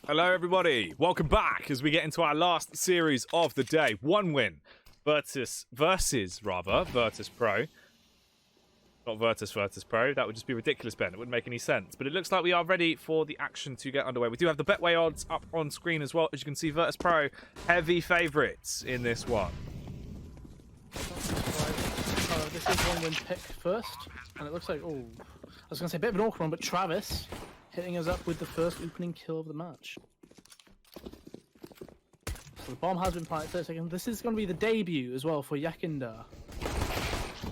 Hello everybody, welcome back as we get into our last series of the day. One win, versus Virtus Pro. Not Virtus Pro, that would just be ridiculous, Ben. It wouldn't make any sense. But it looks like we are ready for the action to get underway. We do have the Betway odds up on screen as well. As you can see, Virtus Pro, heavy favourites in this one. This is one win pick first, and it looks like, oh, I was going to say a bit of an awkward one, but Travis hitting us up with the first opening kill of the match. So the bomb has been planted 30 seconds. This is going to be the debut as well for Yekindara.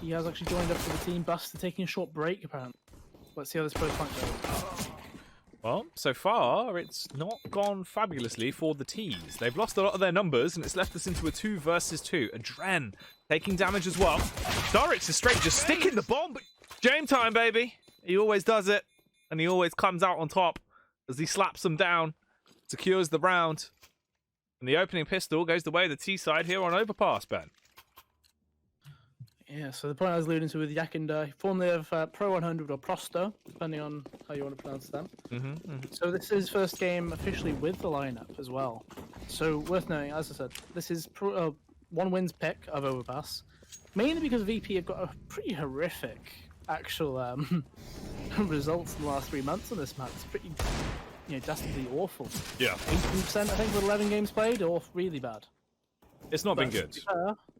He has actually joined up to the team. Buster taking a short break, apparently. Let's see how this first point goes. Well, so far, it's not gone fabulously for the T's. They've lost a lot of their numbers, and it's left us into a 2 versus 2. Adren taking damage as well. Starix is straight just sticking the bomb, but game time, baby. He always does it, and he always comes out on top as he slaps them down, secures the round. And the opening pistol goes the way of the T side here on Overpass, Ben. Yeah, so the point I was alluding to with Yekindara, formerly of Pro 100 or Prosto, depending on how you want to pronounce them. So this is his first game officially with the lineup as well. So worth noting, as I said, this is one wins pick of Overpass, mainly because VP have got a pretty horrific actual results in the last 3 months on this match. It's pretty, dastardly awful. Yeah. 18% I think with 11 games played, or really bad. It's not been good.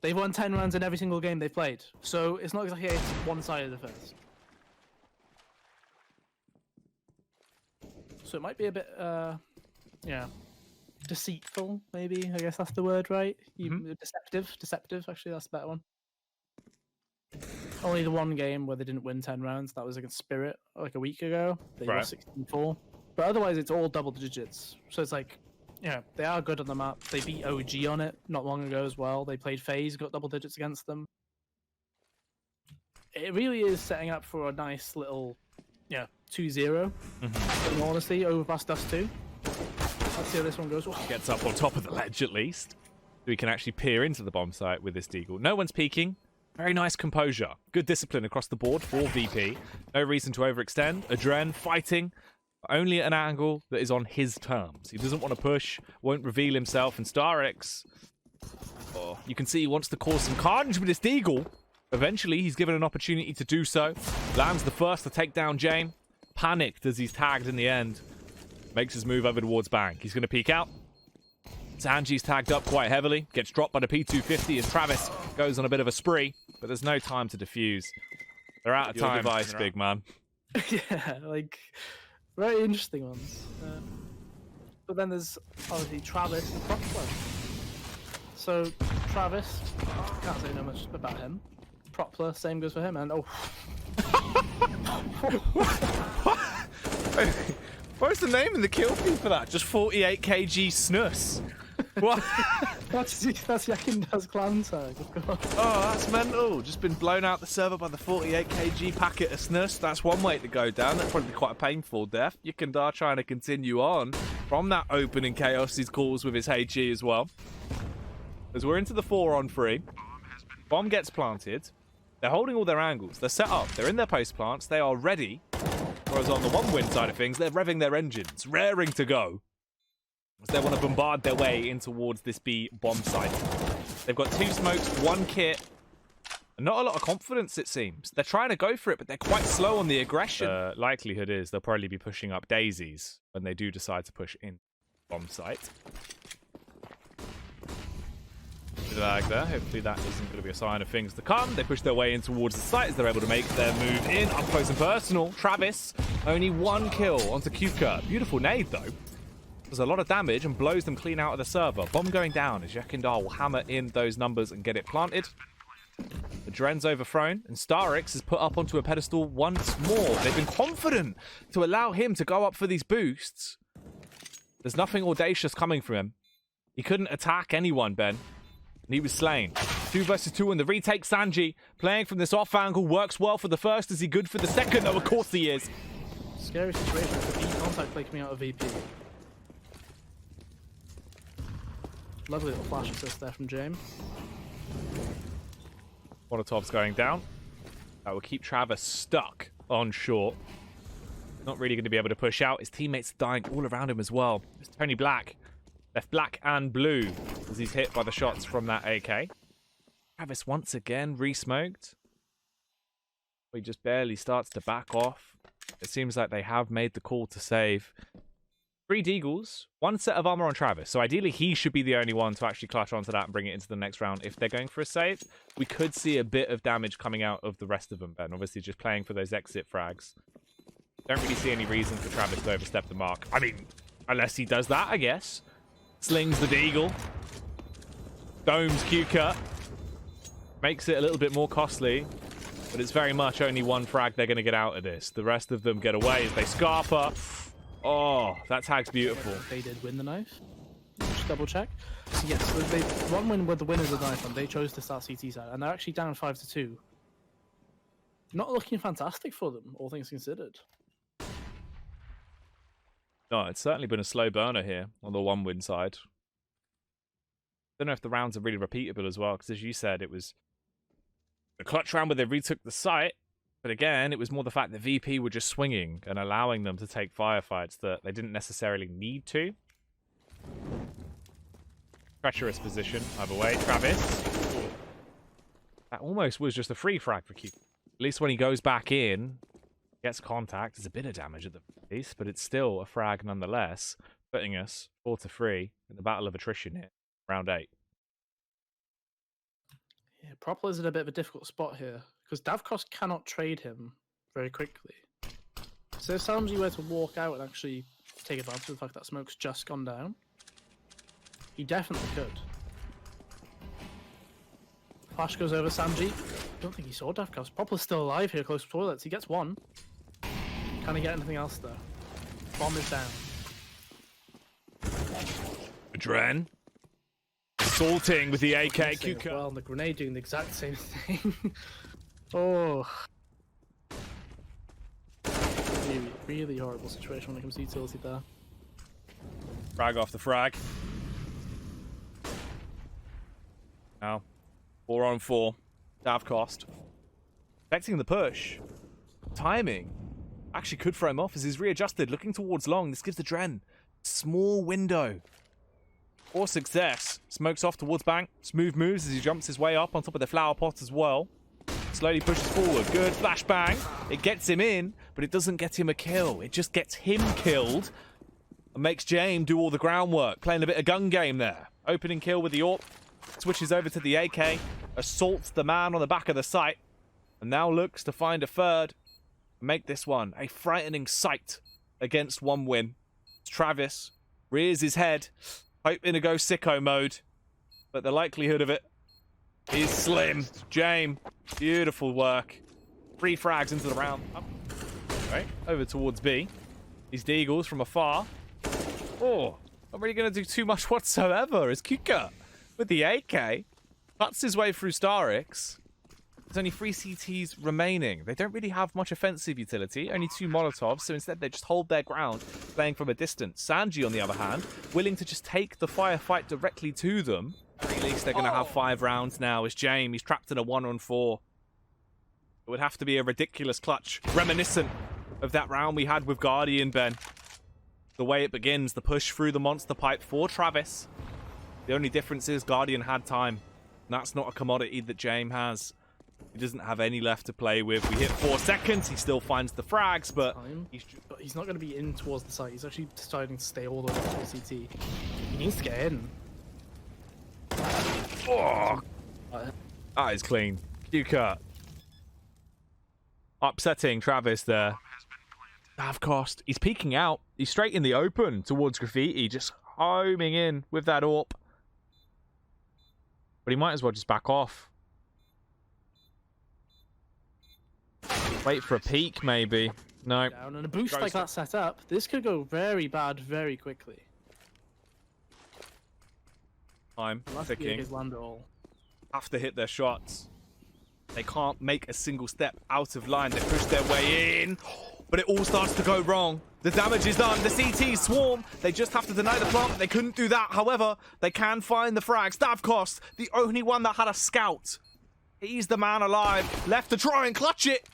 They've won 10 rounds in every single game they've played, so it's not exactly one-sided affairs. So it might be a bit, deceitful, maybe. I guess that's the word, right? Deceptive, actually, that's the better one. Only the one game where they didn't win 10 rounds, that was against Spirit, like a week ago. They were 16-4. But otherwise, it's all double digits. So it's like, they are good on the map. They beat OG on it not long ago as well. They played FaZe, got double digits against them. It really is setting up for a nice little, 2-0. In all honesty, Overpass Dust 2. Let's see how this one goes. Gets up on top of the ledge at least. So we can actually peer into the bomb site with this deagle. No one's peeking. Very nice composure. Good discipline across the board for VP. No reason to overextend. Adren fighting. Only at an angle that is on his terms. He doesn't want to push, won't reveal himself, and Starix, you can see he wants to cause some carnage with this deagle. Eventually, he's given an opportunity to do so. Lands the first to take down Jane. Panicked as he's tagged in the end. Makes his move over towards Bang. He's going to peek out. Sanji's tagged up quite heavily. Gets dropped by the P250 as Travis goes on a bit of a spree. But there's no time to defuse. They're out of time. Device, big man. Yeah, like... very interesting ones. But then there's obviously Travis and Propler. So Travis, can't say no much about him. Propler, same goes for him. And What's the name in the kill feed for that? Just 48 kg snus. What? that's Yekindara's clan tag, of course. Oh, that's mental. Just been blown out the server by the 48 kg packet of snus. That's one way to go down. That'd probably be quite a painful death. Yekindara trying to continue on from that opening chaos he's caused with his HE as well. As we're into the 4-on-3. Bomb gets planted. They're holding all their angles. They're set up. They're in their post plants. They are ready. Whereas on the one-win side of things, they're revving their engines, raring to go. They want to bombard their way in towards this B bomb site. They've got 2 smokes, 1 kit, and not a lot of confidence, it seems. They're trying to go for it, but they're quite slow on the aggression. Likelihood is they'll probably be pushing up daisies when they do decide to push in bomb site. Lag there. Hopefully that isn't going to be a sign of things to come. They push their way in towards the site as they're able to make their move in up close and personal. Travis, only 1 kill onto Kuka. Beautiful nade, though. Does a lot of damage and blows them clean out of the server. Bomb going down as Yekindara will hammer in those numbers and get it planted. The Dren's overthrown, and Starix is put up onto a pedestal once more. They've been confident to allow him to go up for these boosts. There's nothing audacious coming from him. He couldn't attack anyone, Ben. And he was slain. 2 versus 2 in the retake. Sanji playing from this off angle. Works well for the first. Is he good for the second? Oh, of course he is. Scary situation with the B contact play coming out of VP. Lovely little flash assist there from James. Molotov's going down. That will keep Travis stuck on short. Not really going to be able to push out. His teammates are dying all around him as well. It's Tony Black. Left black and blue as he's hit by the shots from that AK. Travis once again re-smoked. He just barely starts to back off. It seems like they have made the call to save. 3 deagles, 1 set of armor on Travis. So ideally he should be the only one to actually clutch onto that and bring it into the next round. If they're going for a save, we could see a bit of damage coming out of the rest of them, Ben. Obviously just playing for those exit frags. Don't really see any reason for Travis to overstep the mark. I mean, unless he does that, I guess. Slings the deagle. Domes Q-cut. Makes it a little bit more costly. But it's very much only 1 frag they're going to get out of this. The rest of them get away as they scarper. Oh, that tag's beautiful. They did win the knife. Just double check. So yes, they one win with the winners of the knife, and they chose to start CT side, and they're actually down 5-2. Not looking fantastic for them, all things considered. No, it's certainly been a slow burner here on the 1-win side. Don't know if the rounds are really repeatable as well, because as you said, it was the clutch round where they retook the site. But again, it was more the fact that VP were just swinging and allowing them to take firefights that they didn't necessarily need to. Treacherous position, either way. Travis. That almost was just a free frag for Q. At least when he goes back in, gets contact. There's a bit of damage at the base, but it's still a frag nonetheless, putting us 4-3 in the battle of attrition here, round 8. Yeah, Propler's in a bit of a difficult spot here, because Davkos cannot trade him very quickly. So if Samji were to walk out and actually take advantage of the fact that smoke's just gone down, he definitely could. Flash goes over Samji. I don't think he saw Davkos. Propler's still alive here close to toilets. He gets 1. Can he get anything else though? Bomb is down. Adren. Assaulting with the AK. Well, and the grenade doing the exact same thing. Oh. Really, really horrible situation when it comes to utility there. Frag off the frag. Now, 4-on-4. Dav cost. Expecting the push. Timing. Actually could throw him off as he's readjusted. Looking towards long. This gives the Dren small window or success. Smokes off towards bank. Smooth moves as he jumps his way up on top of the flower pot as well. Slowly pushes forward. Good flashbang. It gets him in, but it doesn't get him a kill. It just gets him killed and makes James do all the groundwork. Playing a bit of gun game there. Opening kill with the AWP. Switches over to the AK. Assaults the man on the back of the site. And now looks to find a third. Make this one a frightening sight against 1 win. Travis rears his head, hoping to go sicko mode, but the likelihood of it is slim. James, beautiful work. 3 frags into the round. Right, over towards B. These deagles from afar. Oh, not really going to do too much whatsoever as Kuka with the AK cuts his way through Starix. There's only 3 CTs remaining. They don't really have much offensive utility, only 2 Molotovs, so instead they just hold their ground, playing from a distance. Sanji, on the other hand, willing to just take the firefight directly to them. At least they're going to have 5 rounds now as James, he's trapped in a 1-on-4. It would have to be a ridiculous clutch, reminiscent of that round we had with Guardian, Ben. The way it begins, the push through the monster pipe for Travis. The only difference is Guardian had time. And that's not a commodity that James has. He doesn't have any left to play with. We hit 4 seconds. He still finds the frags, but he's not going to be in towards the site. He's actually deciding to stay all the way to the CT. He needs to get in. Oh, that is clean. Q-cut. Upsetting Travis there. Have cost. He's peeking out. He's straight in the open towards Graffiti, just homing in with that AWP. But he might as well just back off. Wait for a peek, maybe. No. Down, and a boost like that set up, this could go very bad very quickly. Time ticking. Have to hit their shots. They can't make a single step out of line. They push their way in, but it all starts to go wrong. The damage is done. The CTs swarm. They just have to deny the plant. They couldn't do that. However, they can find the frags. Davkos, the only one that had a scout. He's the man alive. Left to try and clutch it.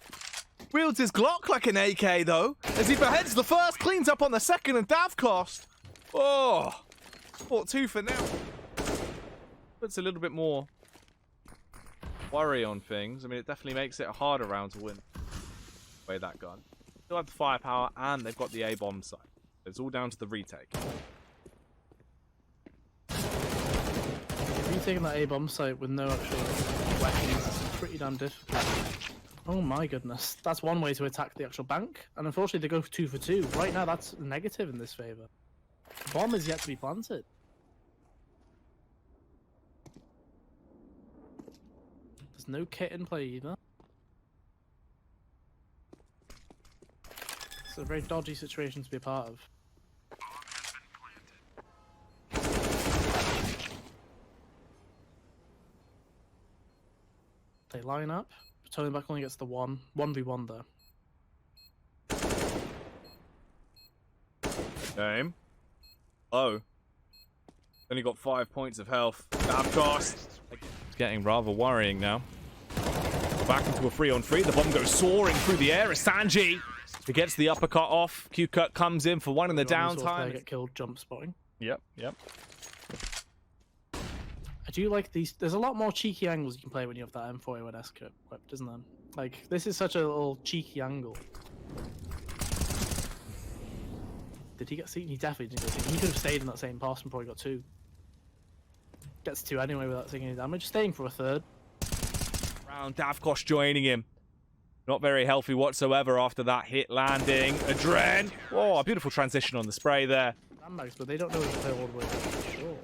Wields his Glock like an AK, though, as he beheads the first, cleans up on the second, and Dav cost. Oh, fought 2 for now. Puts a little bit more worry on things. I mean, it definitely makes it a harder round to win. Way that gun. Still have the firepower, and they've got the A-bomb side. It's all down to the retake. Retaking that A-bomb site with no actual weapons is pretty damn difficult. Oh my goodness. That's one way to attack the actual bank. And unfortunately, they go 2 for 2. Right now, that's negative in this favor. The bomb is yet to be planted. There's no kit in play either. It's a very dodgy situation to be a part of. They line up. Turning back only gets the 1v1 though. Game. Oh. Only got 5 points of health. That cost. It's getting rather worrying now. Back into a 3-on-3. The bomb goes soaring through the air as Sanji. He gets the uppercut off. Q-cut comes in for 1 in the downtime. Get killed jump spotting. Yep. I do like these. There's a lot more cheeky angles you can play when you have that M41S equipped, isn't there? Like, this is such a little cheeky angle. Did he get seen? He definitely didn't get seen. He could have stayed in that same pass and probably got 2. Gets 2 anyway without taking any damage. Staying for a 3rd. Round Davkosh joining him. Not very healthy whatsoever after that hit landing. Adren. Oh, a beautiful transition on the spray there. Sandbags, but they don't know if to play all the way back. Sure.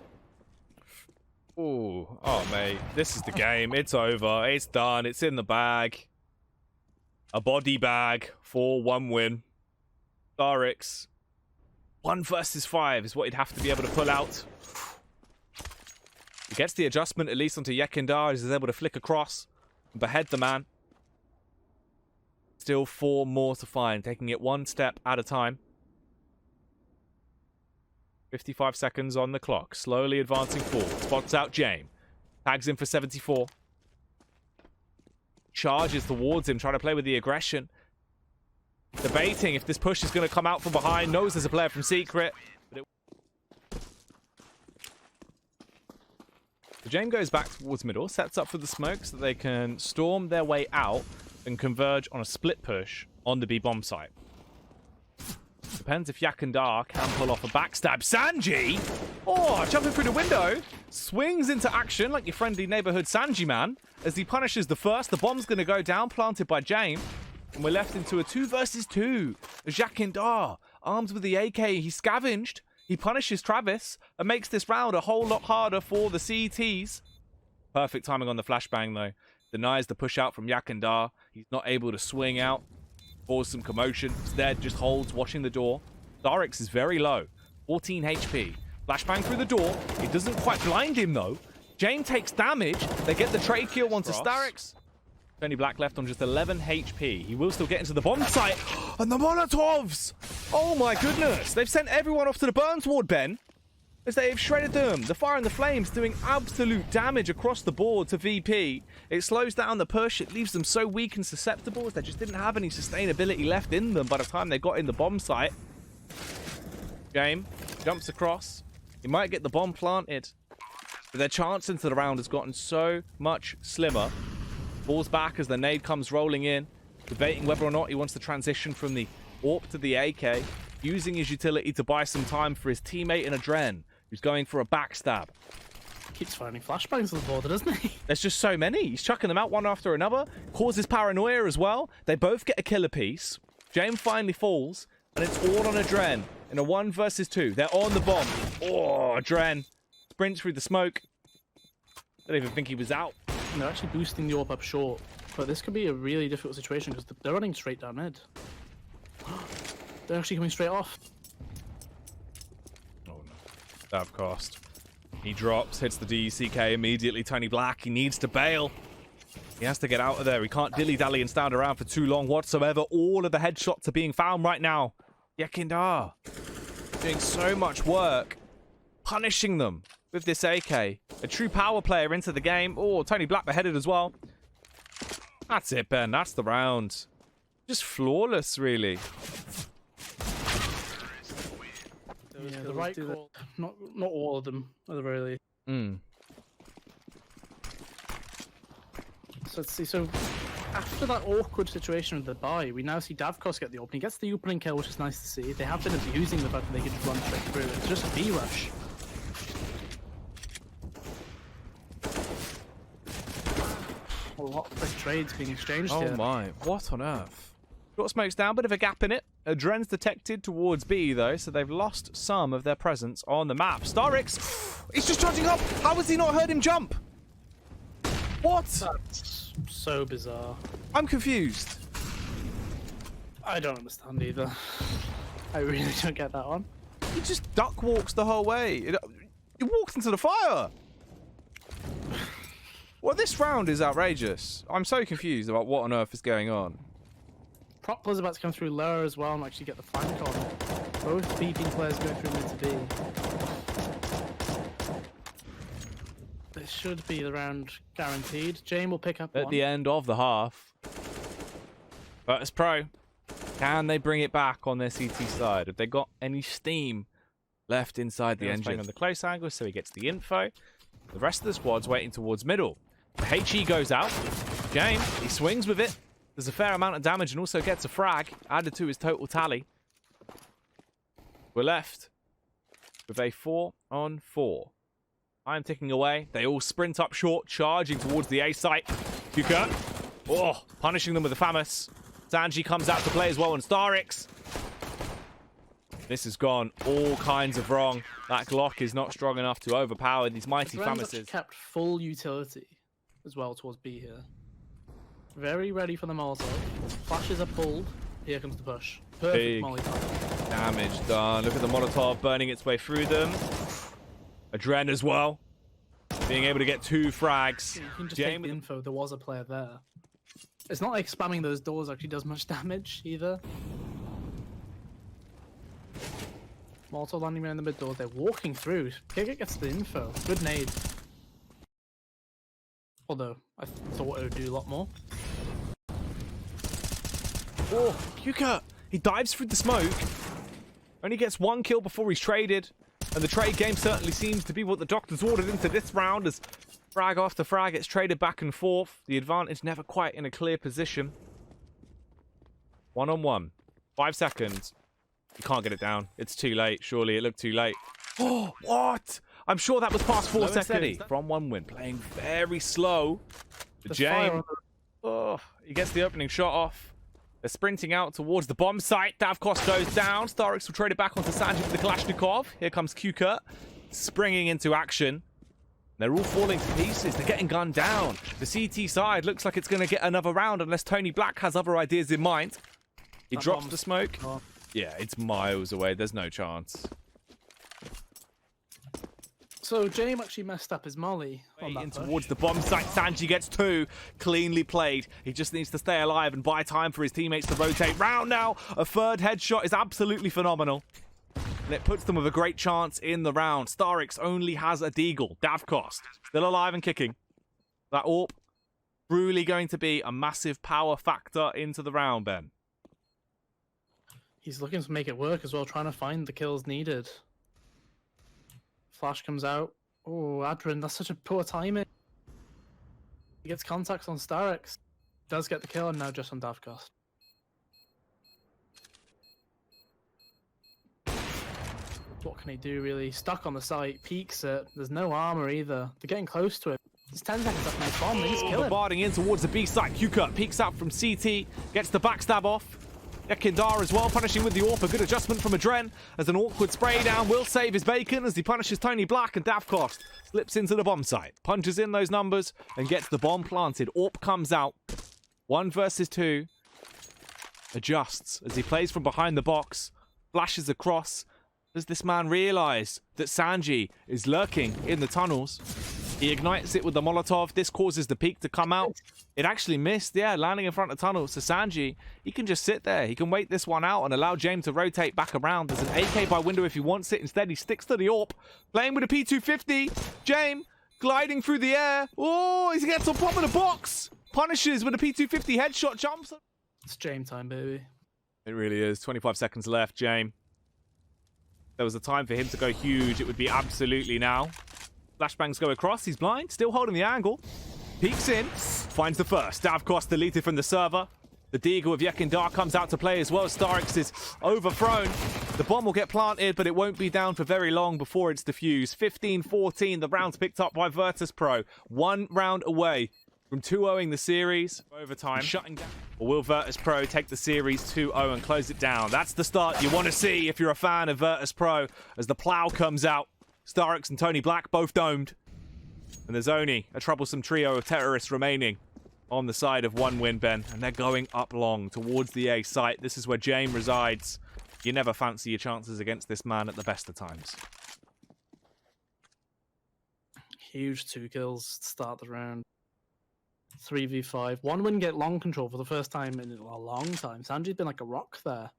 Ooh, oh mate, this is the game. It's over. It's done. It's in the bag. A body bag for 1 win. Starix. 1 versus 5 is what he'd have to be able to pull out. He gets the adjustment at least onto Yekindara as he's able to flick across and behead the man. Still 4 more to find, taking it 1 step at a time. 55 seconds on the clock, slowly advancing forward. Spots out James. Tags in for 74. Charges towards him, trying to play with the aggression. Debating if this push is going to come out from behind. Knows there's a player from Secret. So James goes back towards middle, sets up for the smoke so that they can storm their way out and converge on a split push on the B-bomb site. Depends if Yekindara can pull off a backstab. Sanji! Oh, jumping through the window. Swings into action like your friendly neighborhood Sanji man. As he punishes the first, the bomb's going to go down, planted by James. And we're left into a 2 versus 2. Yekindara, armed with the AK, he scavenged. He punishes Travis and makes this round a whole lot harder for the CTs. Perfect timing on the flashbang, though. Denies the push out from Yekindara. He's not able to swing out. Cause some commotion. Instead, just holds, watching the door. Starix is very low. 14 HP. Flashbang through the door. It doesn't quite blind him, though. James takes damage. They get the trade kill onto Starix. Only Black left on just 11 HP. He will still get into the bomb site. And the Molotovs! Oh my goodness. They've sent everyone off to the burns ward, Ben. As they've shredded them. The fire and the flames doing absolute damage across the board to VP. It slows down the push. It leaves them so weak and susceptible as they just didn't have any sustainability left in them by the time they got in the bomb site. James jumps across. He might get the bomb planted. But their chance into the round has gotten so much slimmer. Falls back as the nade comes rolling in. Debating whether or not he wants to transition from the AWP to the AK. Using his utility to buy some time for his teammate in Adren, who's going for a backstab. Keeps finding flashbangs on the border, doesn't he? There's just so many. He's chucking them out one after another. Causes paranoia as well. They both get a killer piece. James finally falls, and it's all on Adren in a 1 versus 2. They're on the bomb. Oh, Adren sprints through the smoke. I don't even think he was out. And they're actually boosting the AWP up short. But this could be a really difficult situation because they're running straight down mid. They're actually coming straight off. Oh no. Stab cost. He drops, hits the DCK immediately. Tony Black, he needs to bail. He has to get out of there. He can't dilly-dally and stand around for too long whatsoever. All of the headshots are being found right now. Yekindara doing so much work. Punishing them with this AK. A true power player into the game. Oh, Tony Black beheaded as well. That's it, Ben. That's the round. Just flawless, really. Yeah, the right call. Not all of them, at the very least. So let's see. So after that awkward situation with the buy, we now see Davkos get the opening. He gets the opening kill, which is nice to see. They have been abusing the fact that they can just run straight through. It's just a B rush. A lot of quick trades being exchanged here. Oh my, what on earth? Short smoke's down, bit of a gap in it. Adren's detected towards B though, so they've lost some of their presence on the map. Starix, he's just charging up. How has he not heard him jump? What? That's so bizarre. I'm confused. I don't understand either. I really don't get that one. He just duck walks the whole way. He walks into the fire. Well, this round is outrageous. I'm so confused about what on earth is going on. Prop players about to come through lower as well and actually get the flank on. Both B team players going through mid to B. This should be the round guaranteed. Jane will pick up At the end of the half. Virtus Pro, can they bring it back on their CT side? Have they got any steam left inside the engine? On the close angle, so he gets the info. The rest of the squad's waiting towards middle. The HE goes out. Jane, he swings with it. There's a fair amount of damage and also gets a frag added to his total tally. We're left with a 4-on-4. Time ticking away. They all sprint up short, charging towards the A site. Kuka, punishing them with a Famous. Sanji comes out to play as well, and Starix. This has gone all kinds of wrong. That Glock is not strong enough to overpower these mighty Famouses. Kept full utility as well towards B here. Very ready for the Molotov. Flashes are pulled. Here comes the push. Perfect molly. Damage done. Look at the Molotov burning its way through them. Adren as well. Being able to get 2 frags. You can just take the info. There was a player there. It's not like spamming those doors actually does much damage either. Molotov landing around the mid door. They're walking through. Giga gets the info. Good nade. Although, I thought it would do a lot more. Oh, Kuka! He dives through the smoke. Only gets 1 kill before he's traded. And the trade game certainly seems to be what the doctors ordered into this round, as frag after frag gets traded back and forth. The advantage never quite in a clear position. 1-on-1. 5 seconds. You can't get it down. It's too late. Surely it looked too late. Oh, what? I'm sure that was past 4 seconds. From 1 win. Playing very slow. James. Oh, he gets the opening shot off. They're sprinting out towards the bomb site. Davkos goes down. Starix will trade it back onto Sanji with the Kalashnikov. Here comes Kuka, springing into action. They're all falling to pieces. They're getting gunned down. The CT side looks like it's going to get another round unless Tony Black has other ideas in mind. He drops the smoke. Yeah, it's miles away. There's no chance. So James actually messed up his molly on that in push. Towards the bomb site. Sanji gets 2. Cleanly played. He just needs to stay alive and buy time for his teammates to rotate round now. A 3rd headshot is absolutely phenomenal. And it puts them with a great chance in the round. Starix only has a deagle. Davkos still alive and kicking. That AWP truly going to be a massive power factor into the round, Ben. He's looking to make it work as well, trying to find the kills needed. Flash comes out. Oh, Adren, that's such a poor timing. He gets contacts on Starix. Does get the kill, and now just on Davkos. What can he do, really? Stuck on the site, peeks it. There's no armor either. They're getting close to it. It's 10 seconds up, nice bomb. They just kill him. Bombarding in towards the B site. Kuka peeks out from CT, gets the backstab off. Yekindara as well, punishing with the AWP. A good adjustment from Adren as an awkward spray down will save his bacon as he punishes Tony Black, and Davkos slips into the bomb site, punches in those numbers and gets the bomb planted. AWP comes out. 1 versus 2. Adjusts as he plays from behind the box, flashes across. Does this man realize that Sanji is lurking in the tunnels? He ignites it with the Molotov. This causes the peak to come out. It actually missed, yeah, landing in front of tunnels. So Sanji, he can just sit there. He can wait this one out and allow James to rotate back around. There's an AK by window if he wants it. Instead, he sticks to the AWP. Playing with a P250. James gliding through the air. Oh, he gets on top of the box. Punishes with a P250 headshot. Jumps. It's James time, baby. It really is. 25 seconds left, James. There was a time for him to go huge. It would be absolutely now. Flashbangs go across. He's blind. Still holding the angle. Peeks in. Finds the first. Davkos deleted from the server. The Deagle of Yekindara comes out to play as well. Starix is overthrown. The bomb will get planted, but it won't be down for very long before it's defused. 15-14. The round's picked up by Virtus Pro. 1 round away from 2-0ing the series. Overtime. Shutting down. Or will Virtus Pro take the series 2-0 and close it down? That's the start you want to see if you're a fan of Virtus Pro as the plow comes out. Starix and Tony Black both domed. And there's only a troublesome trio of terrorists remaining on the side of one win, Ben. And they're going up long towards the A site. This is where James resides. You never fancy your chances against this man at the best of times. Huge 2 kills to start the round. 3v5. One win get long control for the first time in a long time. Sanji's been like a rock there.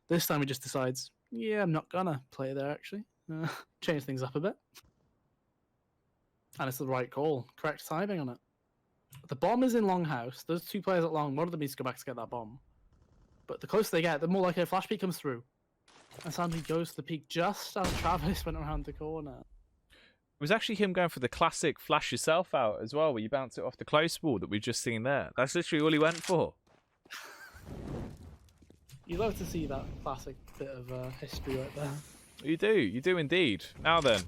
This time he just decides, yeah, I'm not gonna play there actually. Change things up a bit. And it's the right call. Correct timing on it. The bomb is in Longhouse. There's 2 players at Long. One of them needs to go back to get that bomb. But the closer they get, the more likely a flash peek comes through. And Sanji goes to the peak just as Travis went around the corner. It was actually him going for the classic flash yourself out as well, where you bounce it off the close wall that we've just seen there. That's literally all he went for. You love to see that classic bit of history right there. You do indeed. Now then,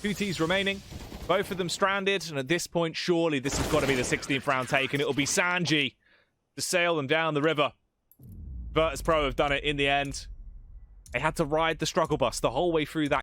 2 Ts remaining, both of them stranded, and at this point, surely this has got to be the 16th round take, and it'll be Sanji to sail them down the river. Virtus Pro have done it in the end. They had to ride the struggle bus the whole way through that